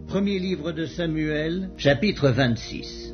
Premier livre de Samuel, chapitre 26.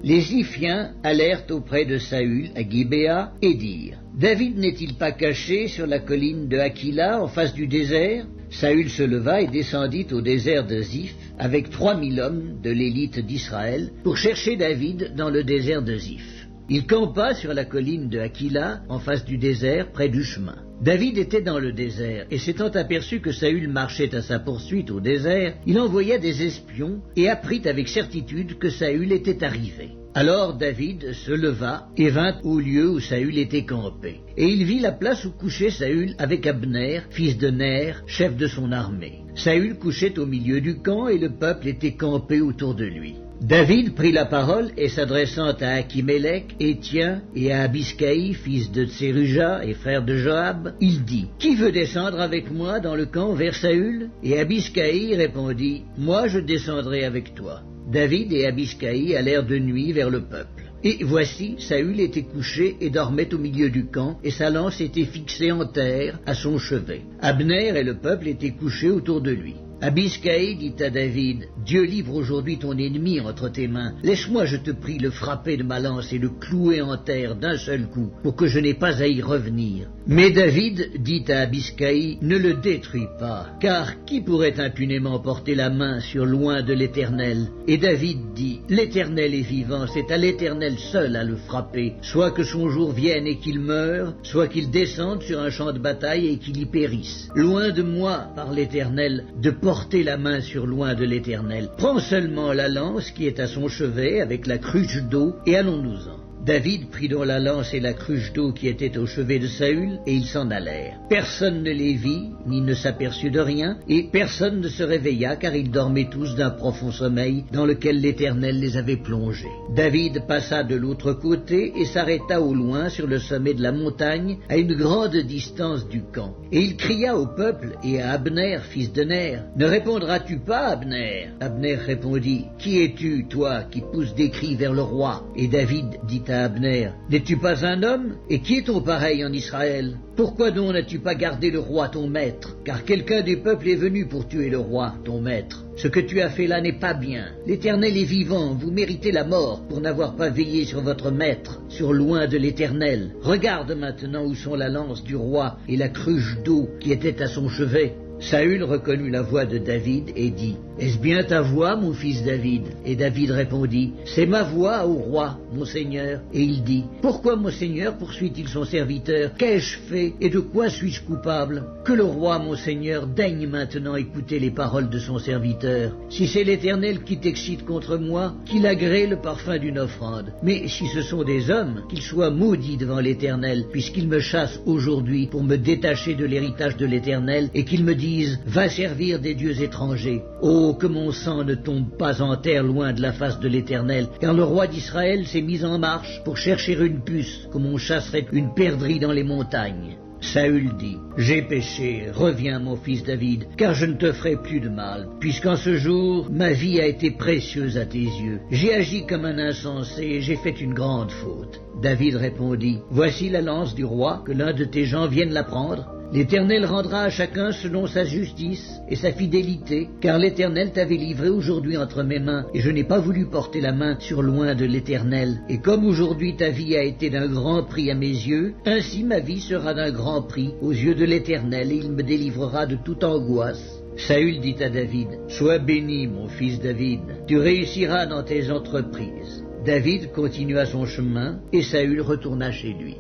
Les Ziphiens allèrent auprès de Saül à Gibéa et dirent: David n'est-il pas caché sur la colline de Hakila en face du désert? Saül se leva et descendit au désert de Ziph avec 3000 hommes de l'élite d'Israël pour chercher David dans le désert de Ziph. Il campa sur la colline de Hakila en face du désert près du chemin. David était dans le désert, et s'étant aperçu que Saül marchait à sa poursuite au désert, il envoya des espions et apprit avec certitude que Saül était arrivé. Alors David se leva et vint au lieu où Saül était campé. Et il vit la place où couchait Saül avec Abner, fils de Ner, chef de son armée. Saül couchait au milieu du camp et le peuple était campé autour de lui. David prit la parole et s'adressant à Achimélec, Étien et à Abiscaï, fils de Tseruja et frère de Joab, il dit: Qui veut descendre avec moi dans le camp vers Saül? Et Abiscaï répondit: Moi je descendrai avec toi. David et Abiscaï allèrent de nuit vers le peuple. Et voici, Saül était couché et dormait au milieu du camp, et sa lance était fixée en terre à son chevet. Abner et le peuple étaient couchés autour de lui. Abiscaï dit à David: Dieu livre aujourd'hui ton ennemi entre tes mains. Laisse-moi, je te prie, le frapper de ma lance et le clouer en terre d'un seul coup, pour que je n'aie pas à y revenir. Mais David dit à Abiscaï: Ne le détruis pas, car qui pourrait impunément porter la main sur loin de l'Éternel? Et David dit: L'Éternel est vivant, c'est à l'Éternel seul à le frapper, soit que son jour vienne et qu'il meure, soit qu'il descende sur un champ de bataille et qu'il y périsse. Loin de moi, par l'Éternel, de porter la main sur loin de l'Éternel. Prends seulement la lance qui est à son chevet avec la cruche d'eau, et allons-nous-en. David prit donc la lance et la cruche d'eau qui était au chevet de Saül, et ils s'en allèrent. Personne ne les vit, ni ne s'aperçut de rien, et personne ne se réveilla, car ils dormaient tous d'un profond sommeil, dans lequel l'Éternel les avait plongés. David passa de l'autre côté, et s'arrêta au loin sur le sommet de la montagne, à une grande distance du camp. Et il cria au peuple et à Abner, fils de Ner: Ne répondras-tu pas, Abner? Abner répondit: Qui es-tu, toi, qui pousses des cris vers le roi? Et David dit à Abner: N'es-tu pas un homme? Et qui est ton pareil en Israël? Pourquoi donc n'as-tu pas gardé le roi ton maître? Car quelqu'un du peuple est venu pour tuer le roi ton maître. Ce que tu as fait là n'est pas bien. L'Éternel est vivant, vous méritez la mort pour n'avoir pas veillé sur votre maître, sur loin de l'Éternel. Regarde maintenant où sont la lance du roi et la cruche d'eau qui était à son chevet. Saül reconnut la voix de David et dit: Est-ce bien ta voix, mon fils David? Et David répondit: C'est ma voix, ô roi, mon seigneur. Et il dit: Pourquoi mon seigneur poursuit-il son serviteur? Qu'ai-je fait et de quoi suis-je coupable? Que le roi, mon seigneur, daigne maintenant écouter les paroles de son serviteur. Si c'est l'Éternel qui t'excite contre moi, qu'il agrée le parfum d'une offrande. Mais si ce sont des hommes, qu'ils soient maudits devant l'Éternel, puisqu'ils me chassent aujourd'hui pour me détacher de l'héritage de l'Éternel, et qu'ils me disent: Va servir des dieux étrangers. Oh, que mon sang ne tombe pas en terre loin de la face de l'Éternel, car le roi d'Israël s'est mis en marche pour chercher une puce, comme on chasserait une perdrix dans les montagnes. Saül dit: J'ai péché, reviens mon fils David, car je ne te ferai plus de mal, puisqu'en ce jour ma vie a été précieuse à tes yeux. J'ai agi comme un insensé et j'ai fait une grande faute. David répondit: Voici la lance du roi, que l'un de tes gens vienne la prendre. L'Éternel rendra à chacun selon sa justice et sa fidélité, car l'Éternel t'avait livré aujourd'hui entre mes mains, et je n'ai pas voulu porter la main sur loin de l'Éternel. Et comme aujourd'hui ta vie a été d'un grand prix à mes yeux, ainsi ma vie sera d'un grand prix aux yeux de l'Éternel, et il me délivrera de toute angoisse. Saül dit à David: Sois béni, mon fils David, tu réussiras dans tes entreprises. David continua son chemin, et Saül retourna chez lui.